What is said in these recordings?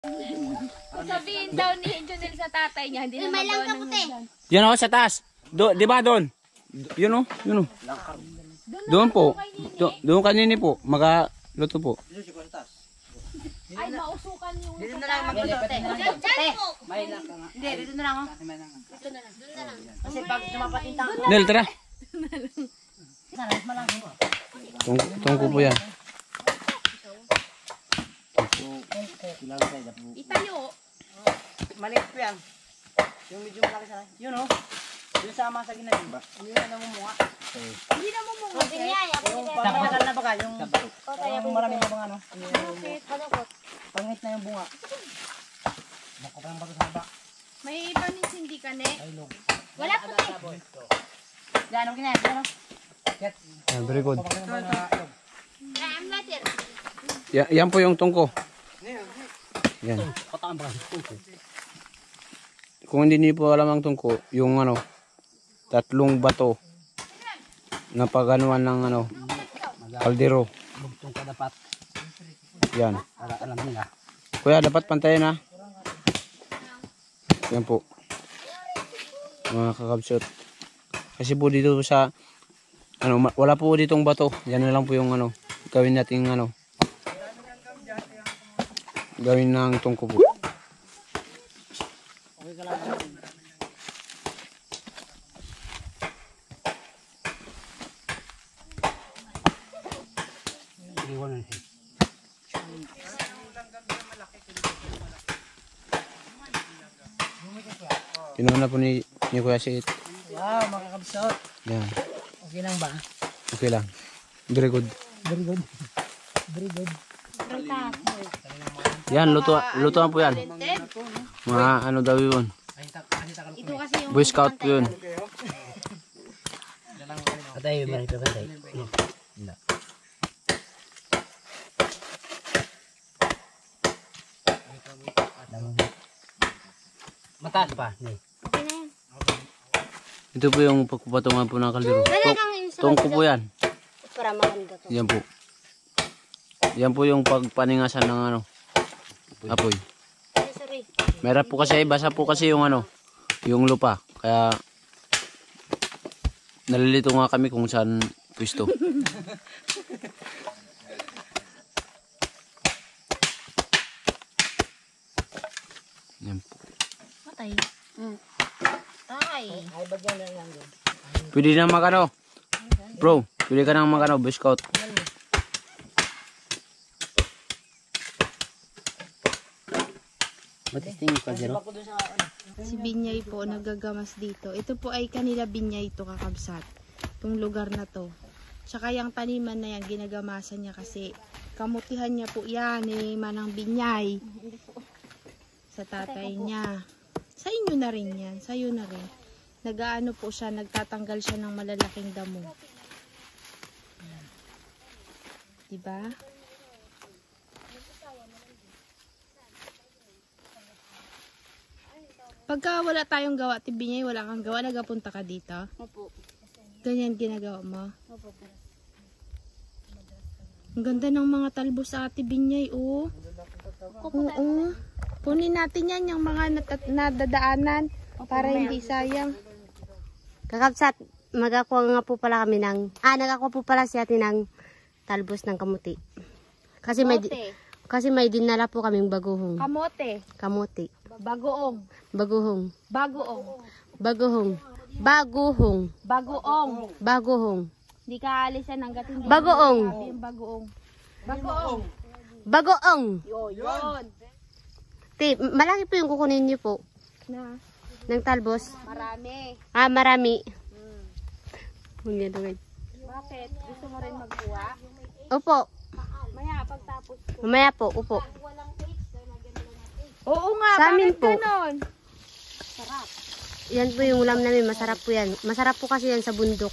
Sabihin daw ni Junel sa tatay niya, hindi naman daw nang Yan o, sa taas. Di ba doon? Yun o, yun o. Doon po. Doon kanini po. Magaluto po. ay mausukan yung Dito na lang magluto. Hindi, dito na lang. Dito na lang. Kasi pag tumapatinta ko. Nel, tara. Tungko po yan. itayo. Maliit po yan. Yung medyo malaki sana. Yun o. Yung sama sa ginayin ba? Hindi na namumunga. Hindi na mo mga Yung pagmatagal na baka. Yung maraming na mga ano. Pangit na yung bunga. Bako pa yung bato sa haba. may panis hindi ka ne. Wala po eh. Yan, anong kinayin? Ano? Very good. I'm not here. Yan po yung tungko. Yan. Kung hindi niyo po alam ang tungko, yung ano, tatlong bato na paganuan ng ano, kaldero. Bugtong ka dapat. Yan. Para alam nila. Kuya, dapat pantayin ha. Yan po. Mga kakabsot. Kasi po dito sa ano, wala po ditong bato. Yan na lang po yung ano, gawin nating ano. Gawin ng tungko po. Okay ka lang. Iwan na siya. Kinuha na po ni Kuya Siit. Wow, makakabsot. Yan. Okay lang ba? Okay lang. Very good. Very good. Very good. Yan, lutuan po yan. Mga ano daw yun. Ito kasi yung Boy Scout po yun. Patay, marito patay. Mataas pa. okay na yan. Ito po yung pagpapatungan po ng kaldero. Tungko po yan. Para maganda to. Yan po. Yan po yung pagpaningasan ng ano, apoy. Sorry. Meron po kasi, basa po kasi yung ano, yung lupa. Kaya nalilito nga kami kung saan pwesto. Yan po. Matay. Tay. Ay, bagyan na lang yun. Pwede na magano. Bro, pwede ka nang magano, Boy Scout. Matisting ka, Zero? Si Binyay po nagagamas dito. Ito po ay kanila Binyay to kakabsat. Itong lugar na to. Tsaka yung taniman na yan, ginagamasan niya kasi kamutihan niya po yan eh, Manang Binyay. Sa tatay niya. Sa inyo na rin yan. Sa iyo na rin. Nagaano po siya, nagtatanggal siya ng malalaking damo. Diba? Pagka wala tayong gawa, Binyay, wala kang gawa, nagapunta ka dito? Opo. Ganyan ginagawa mo? Opo. Ang ganda ng mga talbos sa Ate Binyay, oh. Oo. Kunin natin yan, yung mga nadadaanan, para hindi sayang. Kakabsat, magakuha nga po pala kami ng, nagakuha po pala si ate ng talbos ng kamuti. Kasi may dinala po kaming baguhong. Kamote. Kamuti. Bagoong. Baguhong. Bagoong. Baguhong. Baguhong. Bagoong. Baguhong. Hindi ka alisan hanggat hindi. Bagoong. Sabi yung bagoong. Bagoong. Bagoong. Yun. Te, malaki po yung kukunin niyo po. Na. Ng talbos. Marami. Marami. Huwag doon. Bakit? Gusto mo rin magkuha? Opo. Maya, pagtapos ko. Mamaya po, upo. Oo nga, Sa amin bakit po. ganon? Yan po yung ulam namin. Masarap po yan. Masarap po kasi yan sa bundok.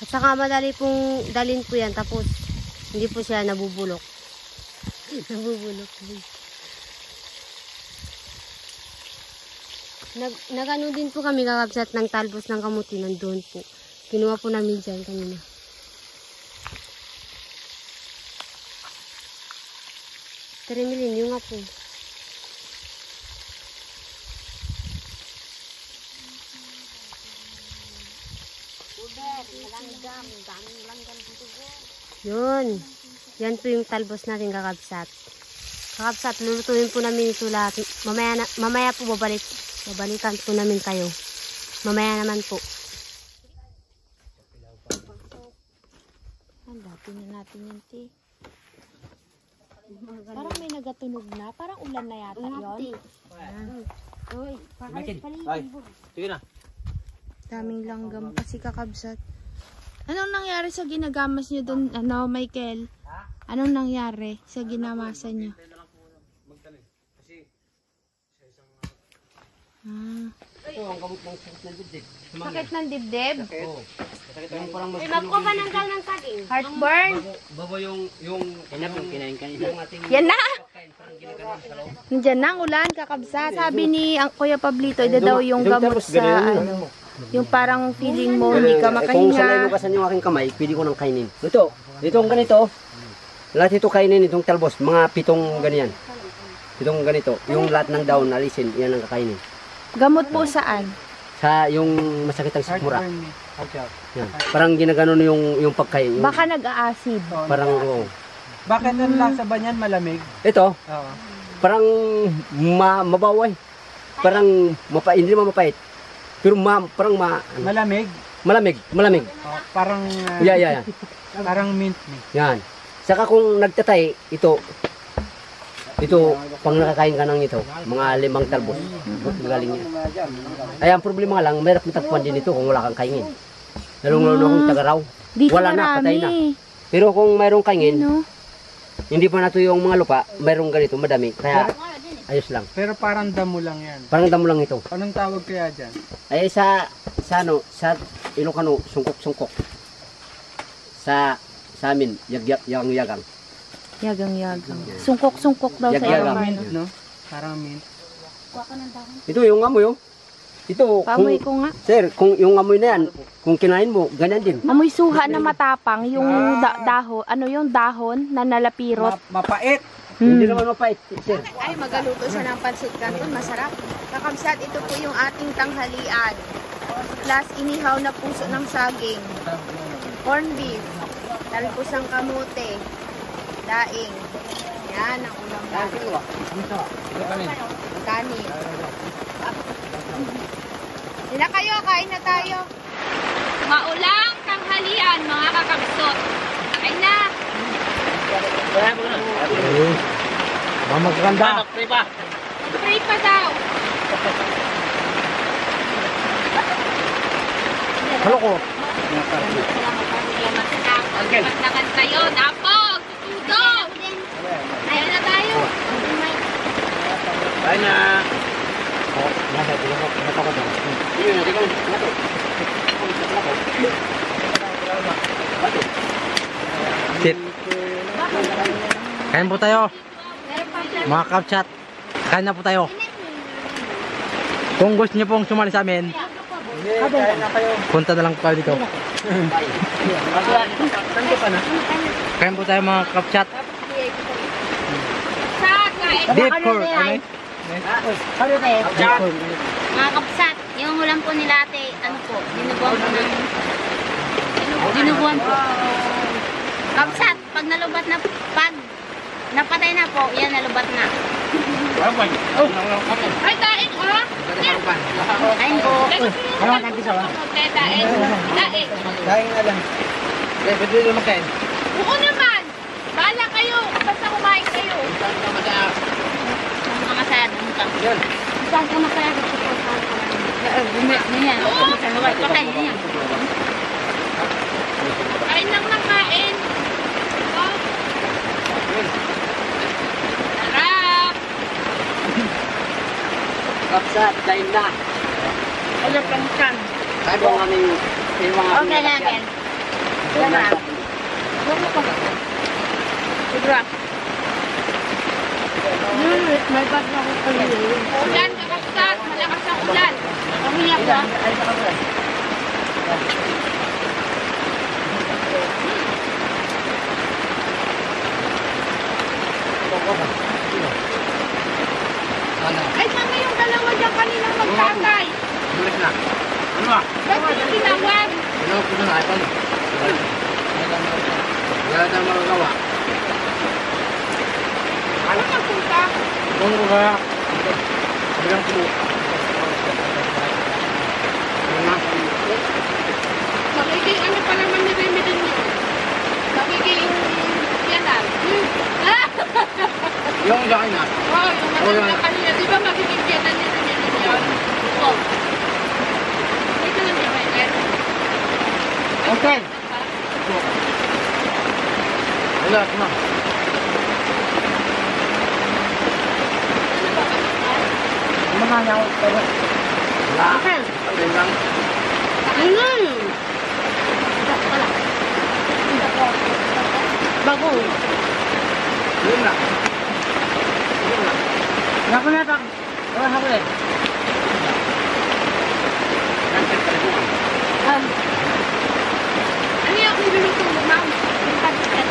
At saka madali pong dalhin po yan. Tapos hindi po siya nabubulok. Nabubulok. Nagano din po kami kakabsat ng talbos ng kamuti nandun po. Kinuha po namin dyan kanina. 3 yung nga po. Yun. Yan po yung talbos natin kakabsat. Kakabsat, lulutuin po namin ito lahat. Mamaya po babalikan po namin kayo. Mamaya naman po. Handatin na natin yan, te. Parang may nagatunog na. Parang ulan na yata yun. Uy, Ay, sige na. Daming langgam kasi kakabsat. Anong nangyari sa ginagamas niyo doon, Michael? Anong nangyari sa ginamasan niyo? Ito ang gamot ng sakit ng dibdib. Sakit ng dibdib? Oo. Yung parang Ay, magkuha ng kal ng saging. Heartburn? babo yung kinap yung kinain kanina. Yung ating Yan na! parang ginaganon sa loob. Nandiyan na ang ulan, kakabsat. Sabi ni ang Kuya Pablito, ito daw yung gamot sa ano. Yung parang feeling mo, hindi ka Kung sanay makahinga. lukasan yung aking kamay, pwede ko nang kainin. Ito, itong ganito. Lahat ito kainin, itong talbos. Mga 7 ganyan. 7 ganito. Yung lahat ng daon, alisin, yan ang kakainin. Gamot po saan? Sa yung masakit ang sikmura. Yan. Parang ginaganon yung pagkain. Yung, Baka nag-a-acid. parang, oo. Bakit ang lasa ba niyan malamig? Ito, Oo. parang mabaway. Parang hindi naman mapait. Pero parang Malamig? malamig. Parang Yeah. parang mint. Yan. Saka kung nagtatay, ito, pang nakakain ka ng ito, mga 5 talbos. Galing niya. Ay, ang problema lang, mayroon kang tagpuan din ito kung wala kang kaingin. Lalong-lalo kung tagaraw. Dito Wala na, marami. patay na. Pero kung mayroong kaingin, Ano? hindi pa natuyo yung mga lupa, mayroong ganito, madami. Kaya, ayos lang. Pero parang damo lang yan. Parang damo lang ito. Anong tawag kaya dyan? Ay, sa Ilocano, sungkok-sungkok. Sa amin, yagang-yagang. Yagang-yagang. Sungkok-sungkok daw sa Yagang. Ilocano. No? Parang mint. Ito yung amoy, oh. Ito, Pamoy ko nga. sir, kung yung amoy na yan, kung kinain mo, ganyan din. Amoy suha na matapang, yung dahon, ano yung dahon na nalapirot. Mapait. Hindi naman mapait, sir. Ay, magaluto siya ng pansit canton, masarap. Kakabsat, ito po yung ating tanghalian. Plus, inihaw na puso ng saging. Corn beef. Talpusang kamote. Daing. Yan, ang ulam natin. Kanin. Hindi na kayo, kain na tayo. Maulang tanghalian, mga kakabsot. Kain na. Mamaganda. Pray pa daw. Halo ko. Maglakan tayo, napog, tutudo. Kain na tayo. Kain na. Oh, nasa ko daw. Sit. Kain po tayo. Mga kapchat. Kain na po tayo. Kung gusto niyo pong sumali sa amin, punta na lang po kayo dito. Kain po tayo mga kapchat. Deep core. Mga kapsat, yung ulam po nila ate, ano po, dinubuan po. Kapsat, pag napatay na po, yan nalubat na. Ay, daing, oh. Kain po. Daing. Kain na lang. Pwede naman kain. Oo naman. Bahala kayo. Basta kumain kayo. Mga masaya dun ka. Yan. Saan ka masaya dun sa yan. Patay na yan. Kain lang ng kain. Oh. Sarap. Kapsat, kain na. Ano pang chan? Kain po ang aming Okay na yan. Sarap. Sobra. May bag na ako kayo. Ulan, kakasat. Malakas ang ulan. Umiyak ba? kaninang magtatay. Balik na. Ano ba? Ba't mo yung tinawag? Ano ko na iPhone? Wala na magagawa. Ano magpunta? Kung ko kaya, bilang po. Magiging ano pa naman ni Remy din yun? Magiging yanan. Yung laki na. Oo, yung ano na kanina. Di ba magiging yanan ni Remy din yun? Oo. Ito lang yung kailan. Okay. Wala, tama. Mahanya ako pero. Wala. Okay. Okay lang. Bago. Yun na. Yun na. Naku na tak. Wala ako eh. Nandiyan ka rin mo. Ano yung niluluto mo, ma'am? Yung pagkakas.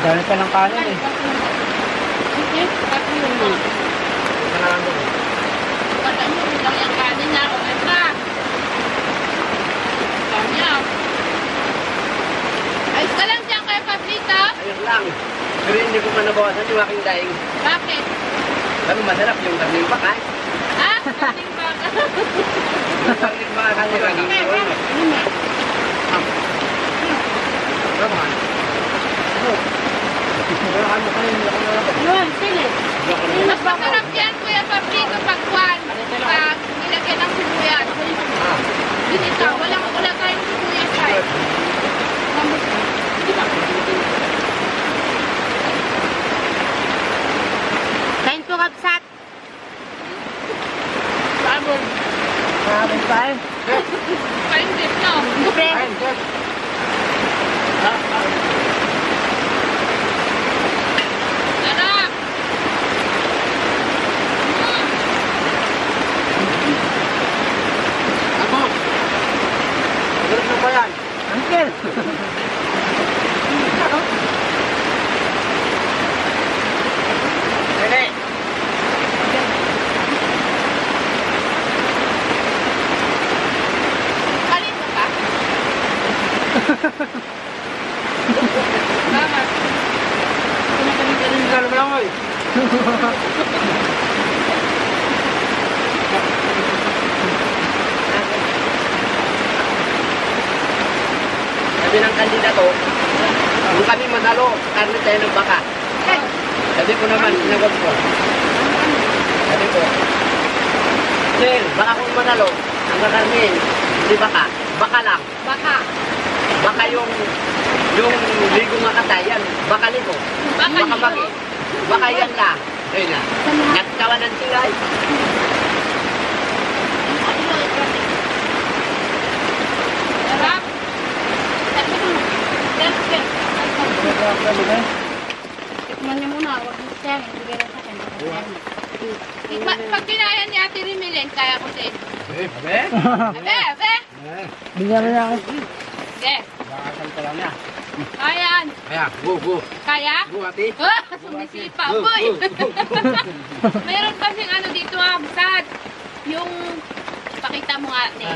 Dami pa ng kanin eh. Sige, tapos yung mga. Ito na lang doon. Wala mo, lang yung kanin na. Okay ba? Kanya. Ayos ka lang dyan kay Pablito. Ayos lang. Pero hindi ko pa nabawasan yung aking daing. Bakit? Pero masarap yung karning baka. Ah? Kaning baka. Yung karning baka kasi lagi. Tama. Wala ka mo kayo. Yun, sili. Mas masarap yan, Kuya Pablito, pagkuhan. Pag nilagyan ng sibuyas. Binita, walang ulagay ng sibuyas ay. Kain po kabsat. Sabon. Maraming pa eh. Kain din, no? Ayun, Jeff. Sarap. Ako. Sarap na ba yan? Uncle. Nene. Kanin mo ka? Tama. Hindi ka naman ako eh. Sabi ng kandidato, kung kami manalo, karne tayo ng baka. Sabi ko naman, sinagot ko. Sabi ko, Sir, baka kung manalo, ang kakarnin, hindi baka, baka lang. Baka. Baka yung ligo nga katayan, baka ligo. Baka Baka ligo. magi. Baka yan lang. Ayun na. Nagkawa ng tingay. Sarap. Tikman niyo muna. Huwag mo siya. Ibigay rin sa akin. Pag kinaya ni Ate Rimilin, kaya ko din. Abe? Abe. Bigyan mo na ako. Sige. Bakasan ka lang niya. Ayan. Kaya, go, go. Kaya? Go, ate. Ah, sumisipa. Boy. Mayroon kasing ano dito, Absat. Yung, pakita mo nga, ate.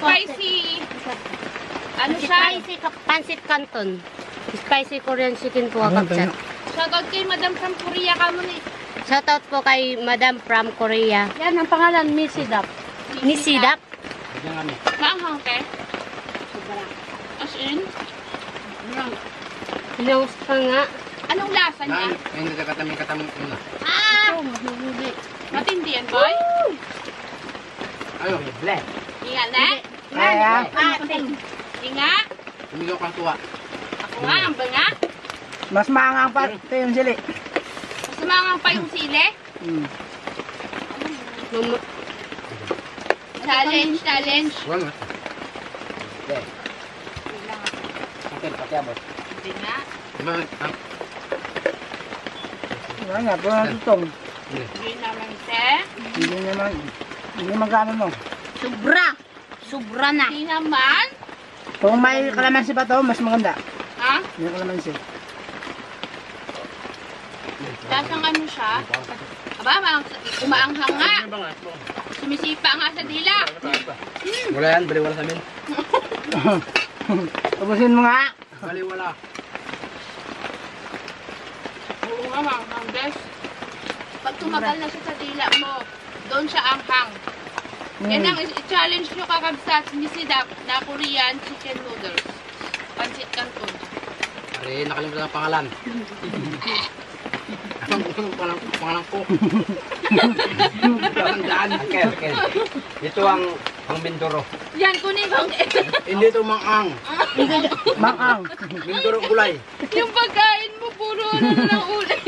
Spicy. Ano siya? Spicy pancit canton. Spicy Korean chicken po kabsat. Shoutout kay Madam Sampuria ka mo ni. Shoutout po kay Madam from Korea. Yan, ang pangalan, Missy Dap. Nisidap. Bigyan kami. Maanghang ka? As in? Nose pa nga. Anong lasa niya? Hindi ka kataming muna. Ah! Matindi yan, boy? Ayaw, bleh. Inga na? Kaya? Inga? Tumigaw kang tuwa. Ako nga, ang banga. Mas maangang pa ito yung sili. Mas mangang pa yung sili. Challenge. Wala. Bleh. Atin, pati abot. Hindi nga. Diba, Wala nga, pero natutong. Hindi naman, te. Hindi naman, hindi magkano no. Sobra. Sobra na. Hindi naman. Kung may kalamansi pa to, mas maganda. Ha? May kalamansi. Lasang ano siya? Aba, umaanghang nga. Sumisipa nga sa dila. Wala yan, baliwala sa amin. Tapusin mo nga. Baliwala. Oo nga, manghang, bes. Pag tumagal na siya sa dila mo, doon siya anghang. Yan ang i-challenge nyo kakabsat ni Sidap na Korean chicken noodles. Pancit Canton. Pare, nakalimutan ang pangalan. Pangalan ko. Tandaan. Okay. Ito ang Mindoro. Yan, kunin bang Hindi ito mang-ang. Mang-ang. Mindoro gulay. yung pagkain mo, puro ano na ng ulit.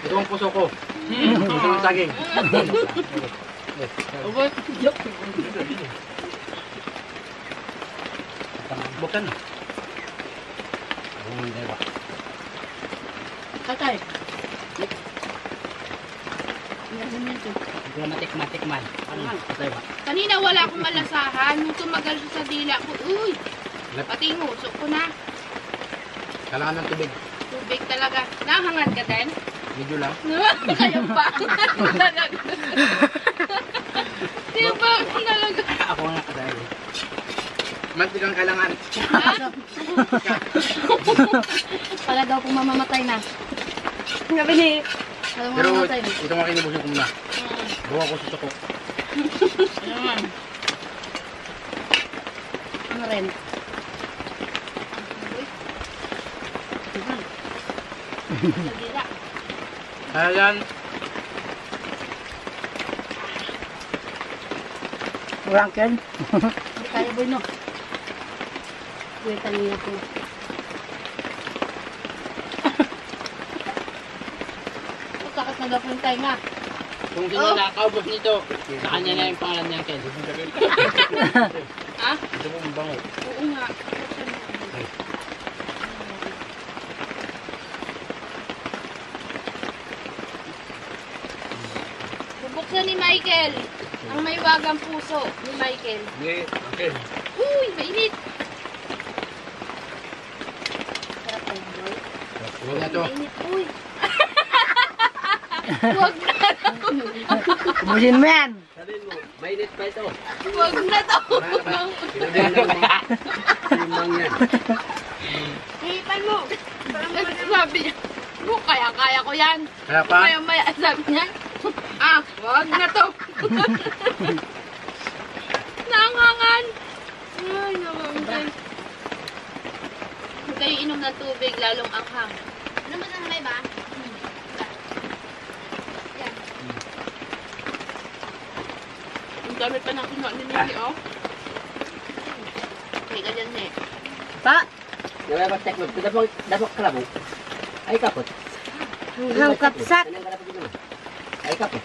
Ito ang puso ko. Puso ng saging. Bukan. Katay. Ito na matik-matikman. Patay ba? Kanina wala akong malasahan. Nung tumagal siya sa dila ko, uy, pati yung usok ko na. Kailangan ng tubig. Tubig talaga. Nahangan ka din? Medyo lang. Kaya pa. Talaga. Kaya pa talaga. Ako nga kasali. Mantik ang kailangan. Pala daw kung mamamatay na. Sabi ni, alam mo Pero mamamatay na. ito nga kinibusin ko muna. Buha ko sa suko. Ano rin? Sa dila. Kaya yan. Rankin. Hindi kaya boy no. Kuya kanina po. Sakit na gapon tayo nga. Kung sino nakaubos nito, sa kanya na yung pangalan niya, Ken. Ha? Ito po bango. Oo nga. Bubuksan ni Michael. Ang may wagang puso ni Michael. Hindi, okay. Uy, mainit. Sarap tayo boy. Huwag na to. Mainit, uy. Huwag na. Tapusin mo yan. Sabihin mo, mainit pa ito. Huwag na to. Sinuman yan. Hipan mo. Sabi niya, kaya ko yan. Kaya pa? Maya sabi niya, huwag na to. Naanghangan. Ay, naman. Huwag kayo inom ng tubig, lalong anghang. Ano ba na ba? Yan. Ang dami pa ng kinuha ni Mimi, oh. Okay ka dyan, eh. Pa. Nalabas teknog, dapat kalabo. Ay kapot. Ang kapsat. Ay kapot.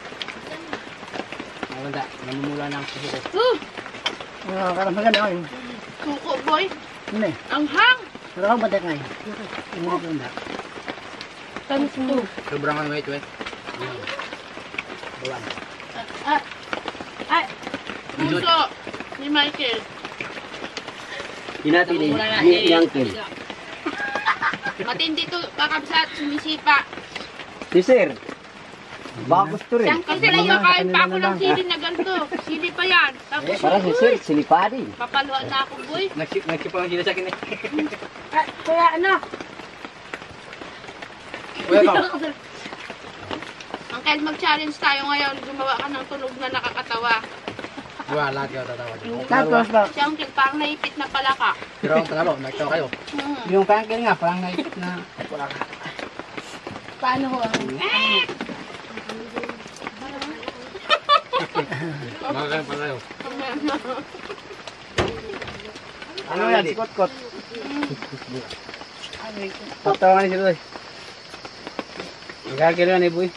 Nawanda, namumula na ang puso ko. Karamagan ako yun. Suko, boy. Ano eh? Anghang. Pero ako batek nga eh. Ano ko yun? Times 2. Sobrang ang wait. Buwan. Puso ni Michael. Hinati ni Uncle. Matindi to, kakabsat, sumisipa. Si Sir. Baka gusto rin. Kasi kumakain pa ako ng sili na ganito. Sili pa yan. Tapos, Para si Sir, silipadi. papaluan na ako, boy. Nagsipang sila sa akin eh. Kaya ano? Kuya ba? Uncle, mag-challenge tayo ngayon. Gumawa ka ng tunog na nakakatawa. Wala kayo tatawa. Tapos ba? Si Uncle, parang naipit na pala ka. Pero ang tagalo, nagtawa kayo. Yung pangkin nga, parang naipit na wala ka. Paano ho ang... Makakain pa kayo. Ano yan? Sikot-kot. Pagtawa nga ni sila eh. Nagkakilo ni Boy.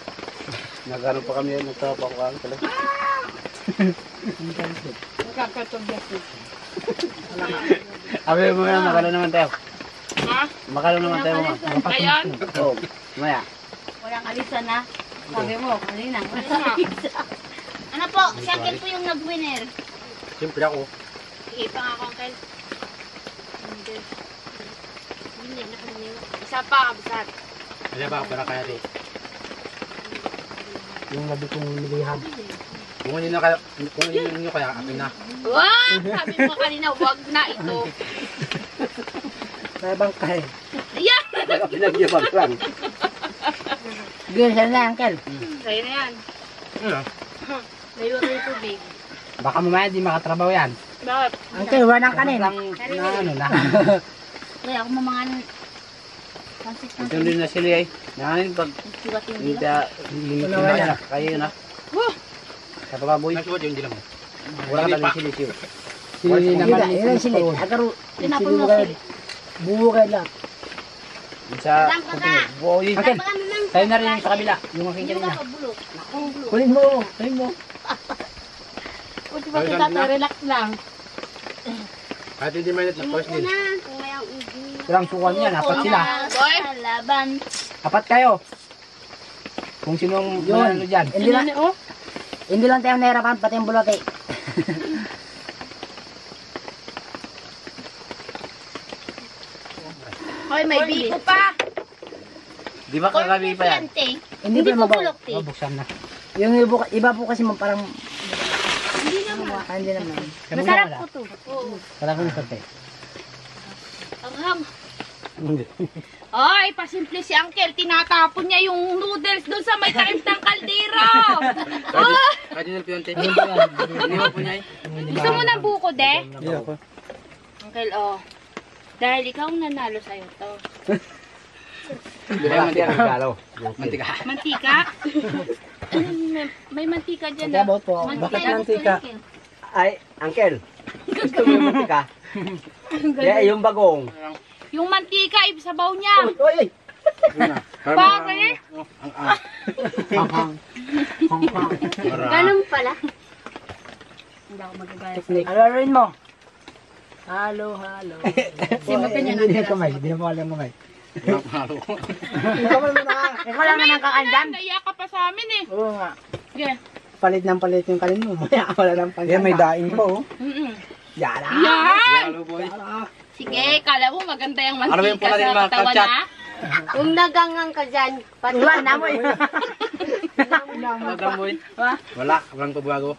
Nagano pa kami yun, nagtawa pa ako kami talaga. Nakakatugyan. Abi mo yan, makalo naman tayo. Ha? Makalo naman tayo mga. Ayan. Oo, maya. Walang alisan na. Sabi mo, kanina. Ano po? Si Uncle po yung nag-winner. Siyempre ako. Ipang ako, Uncle. Isa pa, kabsat. Kaya ba, para kaya di. Yung labi kong nilihab. Kung hindi na kaya, kung hindi nyo kaya, akin na. Wag! Sabi mo kanina, wag na ito. Kaya bangkay. Yeah! Baka pinagyabag lang. Sige, saan na, Uncle? Sa'yo na yan. Ano? Layuan mo yung tubig. Baka mamaya di makatrabaho yan. Bakit? Uncle, wala nang kanin. Lang na ano na. Kaya ako mamangan. Ito din na sila eh. Nakanin pag hindi ka Wala. kayo na. Sa baboy. Wala ka talang sili. Sili naman. Ilan sili? Agaro. Tinapon mo Sili. Buo kayo lang. Sa boy. Uncle, Tayo na rin yung sa kabila. Yung aking kanina. kunin mo. Kunin mo. Buti ba kita tayo, relax lang. At hindi mainit na first din. Walang sukan yan. Apat sila. Boy! Laban. Apat kayo. Kung sinong Yun. ano dyan. Hindi lang tayo nahirapan, pati yung bulote. Hoy, may biko pa. Di ba kagabi pa yan? Hindi pa mabaw. Buksan na. Yung iba po kasi parang... Hindi naman. Masarap po to. Sarap ng kape. Anghang. Ay, pasimple si Uncle. Tinatapon niya yung noodles doon sa may taim ng kaldero. Oh! Cardinal Pionte. Hindi mo po niya eh. Gusto mo ng buko, de? Hindi ako. Uncle, oh. Dahil ikaw ang nanalo sa'yo to. May mantika. Mantika. Mantika? May mantika dyan. Kaya bot po. Bakit mantika? Ay, Uncle. Gusto mo yung mantika? Yeah, yung bagong. Yung mantika, sabaw niya. Uy! Pare? Ganun pala. Hindi ako magagaya. Ano rin mo? Halo. Hindi na kamay. Hindi na pa kamay. Ikaw lang naman kakandyan. Naiya ka pa sa amin eh. Oo nga. Yeah. Palit yung kanin mo. Wala lang pang. May daing po. Yala. Yan! Hello boy. Sige, kala mo maganda yung Ano ba yung mantika pula rin sa mga katawan kalchat? na? Kung nagangang ka dyan, Wala na mo eh. Madam boy. Wala, walang pabago.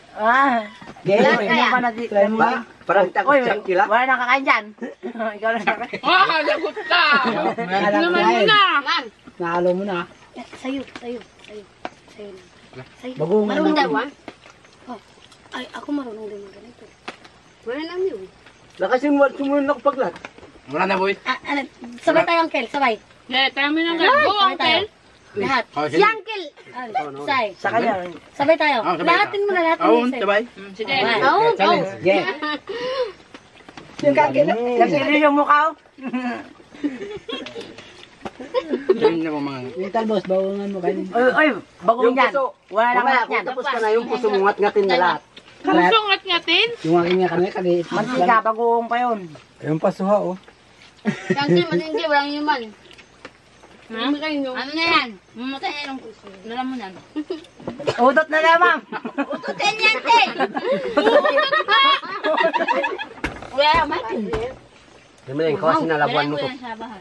Gaya, ano ka na di? Parang takot siyang kila. Wala nang kakain dyan. Ikaw lang kakain. Ah, lagot ka! Naman mo na! Nahalo mo na. Sa'yo. Bagong Marunong daw, ah? Ay, ako marunong din ng ganito. Wala lang yun. Lakasin mo, sumunod ako paglat. Wala na boy. Sabay tayo, Uncle. Sabay. Yeah, tayo mo ng gago, Uncle. Lahat. Oh, Si Uncle! Say. Sa kanya. Sabay tayo. Ah, sabay Lahatin mo na, lahatin mo. Awon, sabay. Sige. Challenge. Yeah. Yung kakil. Kasi yung mukha ko. Tingin na mo mga... Yung talbos, bawangan mo kayo. Oy, bagong yan. Wala lang lahat yan. Tapos ka na yung puso mo ngat-ngatin na lahat. Puso ngat-ngatin? Yung aking nga kanina, kaliit. Mantika, bagoong pa yun. Yung pasuha, oh. Uncle, matindi. Walang yuman. Ha? Ano na yan? Mamatay na yung puso. Nalam mo na. Udot na lamang. Ututin yan, te! Wala, Michael. Yung mga yung kasi nalabuan mo Dalayan to. ko yan sa bahay.